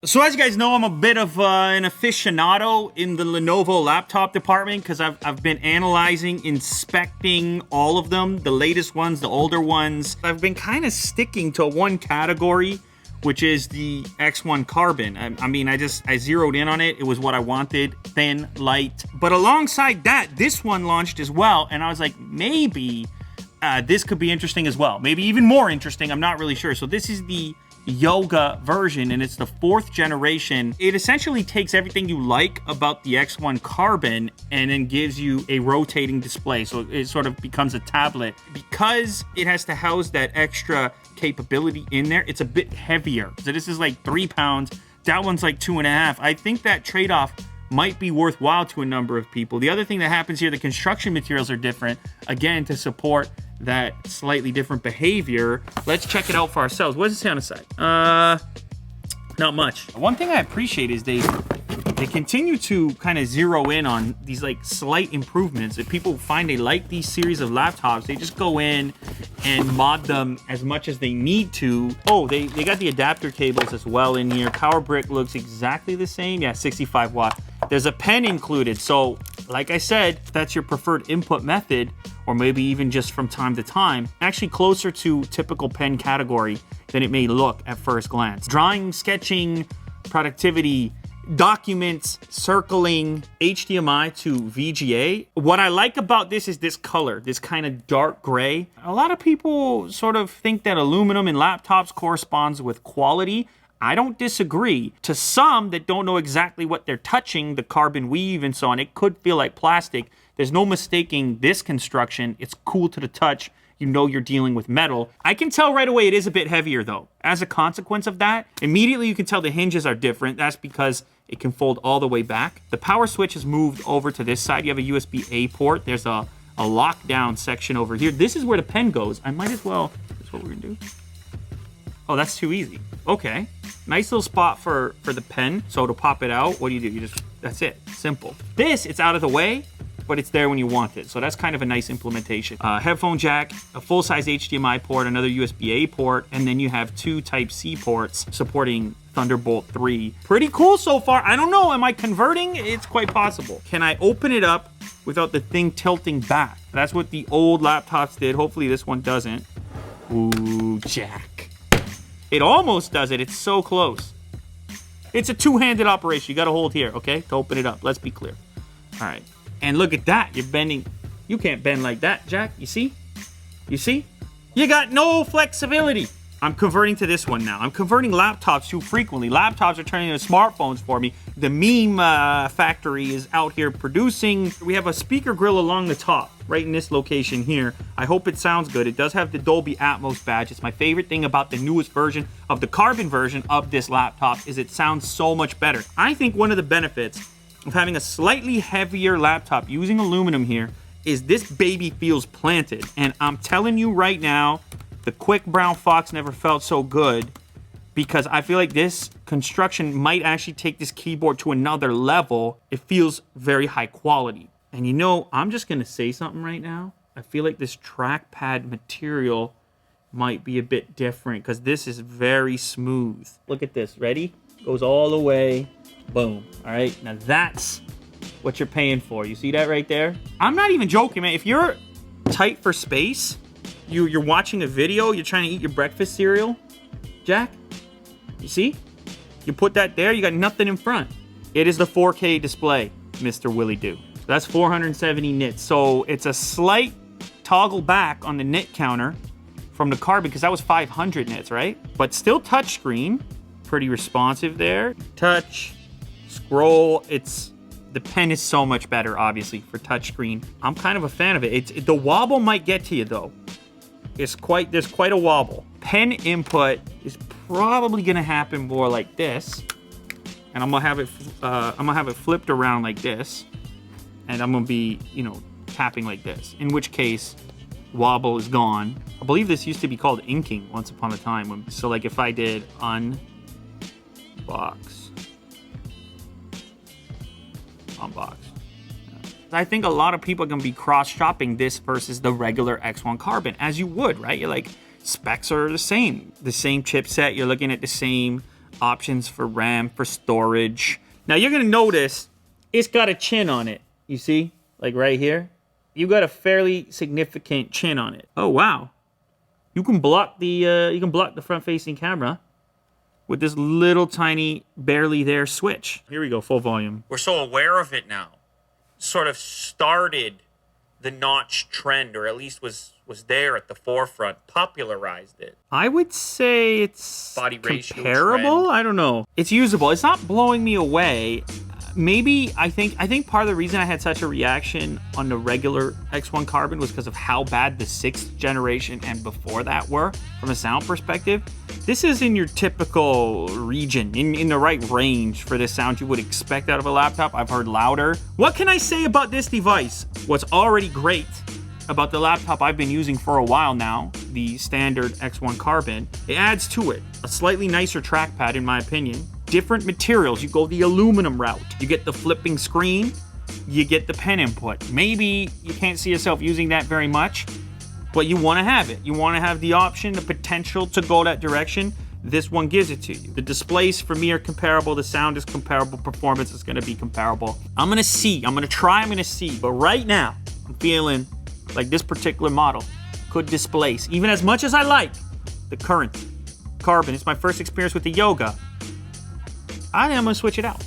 So as you guys know, I'm a bit of an aficionado in the Lenovo laptop department because I've been analyzing, inspecting all of them, the latest ones, the older ones. I've been kind of sticking to one category, which is the X1 Carbon. I zeroed in on it. It was what I wanted, thin, light. But alongside that, this one launched as well, and I was like, maybe this could be interesting as well. Maybe even more interesting, I'm not really sure. So this is the Yoga version, and it's the 4th generation. It essentially takes everything you like about the X1 Carbon and then gives you a rotating display, so it sort of becomes a tablet. Because it has to house that extra capability in there, it's a bit heavier. So this is like 3 pounds, that one's like 2.5. I think that trade-off might be worthwhile to a number of people. The other thing that happens here, the construction materials are different, again, to support that slightly different behavior. Let's check it out for ourselves. What does it say on the side? Not much. One thing I appreciate is they continue to kind of zero in on these like slight improvements. If people find they like these series of laptops, they just go in and mod them as much as they need to. Oh, they got the adapter cables as well in here. Power brick looks exactly the same. Yeah, 65 watt. There's a pen included. So like I said, if that's your preferred input method, or maybe even just from time to time, actually closer to typical pen category than it may look at first glance. Drawing, sketching, productivity, documents, circling, HDMI to VGA. What I like about this is this color, this kind of dark gray. A lot of people sort of think that aluminum in laptops corresponds with quality. I don't disagree. To some that don't know exactly what they're touching, the carbon weave and so on, it could feel like plastic. There's no mistaking this construction. It's cool to the touch. You know you're dealing with metal. I can tell right away it is a bit heavier though. As a consequence of that, immediately you can tell the hinges are different. That's because it can fold all the way back. The power switch is moved over to this side. You have a USB-A port. There's a lockdown section over here. This is where the pen goes. I might as well, that's what we're gonna do. Oh, that's too easy. Okay, nice little spot for the pen. So to pop it out, what do? You just, that's it, simple. This, it's out of the way, but it's there when you want it. So that's kind of a nice implementation. Headphone jack, a full-size HDMI port, another USB-A port, and then you have 2 Type-C ports supporting Thunderbolt 3. Pretty cool so far. I don't know, am I converting? It's quite possible. Can I open it up without the thing tilting back? That's what the old laptops did. Hopefully this one doesn't. Ooh, jack. It almost does it. It's so close. It's a two-handed operation. You got to hold here, okay, to open it up. Let's be clear. All right. And look at that. You're bending. You can't bend like that, Jack. You see? You see? You got no flexibility. I'm converting to this one now. I'm converting laptops too frequently. Laptops are turning into smartphones for me. The meme factory is out here producing. We have a speaker grill along the top, right in this location here. I hope it sounds good. It does have the Dolby Atmos badge. It's my favorite thing about the newest version of the Carbon version of this laptop is it sounds so much better. I think one of the benefits of having a slightly heavier laptop using aluminum here is this baby feels planted. And I'm telling you right now, the quick brown fox never felt so good because I feel like this construction might actually take this keyboard to another level. It feels very high quality. And you know, I'm just gonna say something right now. I feel like this Trackpad material might be a bit different because this is very smooth. Look at this, ready? Goes all the way, boom. All right, now that's what you're paying for. You see that right there? I'm not even joking, man. If you're tight for space, you're watching a video, you're trying to eat your breakfast cereal, Jack, you see? You put that there, you got nothing in front. It is the 4K display, Mr. Willie Doo. So that's 470 nits. So it's a slight toggle back on the nit counter from the Carbon, because that was 500 nits, right? But still touchscreen, pretty responsive there. Touch, scroll, the pen is so much better, obviously, for touchscreen. I'm kind of a fan of it. The wobble might get to you, though. There's quite a wobble. Pen input is probably gonna happen more like this, and I'm gonna have it flipped around like this, and I'm gonna be, you know, tapping like this. In which case, wobble is gone. I believe this used to be called inking once upon a time. So like if I did unbox, I think a lot of people are going to be cross-shopping this versus the regular X1 Carbon, as you would, right? You're like, specs are the same chipset. You're looking at the same options for RAM, for storage. Now you're gonna notice it's got a chin on it. You see, like right here, you got a fairly significant chin on it. Oh wow, you can block the front-facing camera with this little tiny, barely there switch. Here we go, full volume. We're so aware of it now. Sort of started the notch trend, or at least was there at the forefront, popularized it. I would say it's body ratio comparable. Trend. I don't know. It's usable. It's not blowing me away. Maybe I think part of the reason I had such a reaction on the regular X1 Carbon was because of how bad the 6th generation and before that were from a sound perspective. This is in your typical region, in the right range for the sound you would expect out of a laptop. I've heard louder. What can I say about this device? What's already great about the laptop I've been using for a while now, the standard X1 Carbon, it adds to it a slightly nicer trackpad in my opinion. Different materials. You go the aluminum route. You get the flipping screen. You get the pen input. Maybe you can't see yourself using that very much, but you want to have it. You want to have the option, the potential to go that direction. This one gives it to you. The displays for me are comparable. The sound is comparable. Performance is going to be comparable. I'm going to see. I'm going to try. I'm going to see. But right now, I'm feeling like this particular model could displace, even as much as I like the current Carbon. It's my first experience with the Yoga. I think I'm going to switch it out.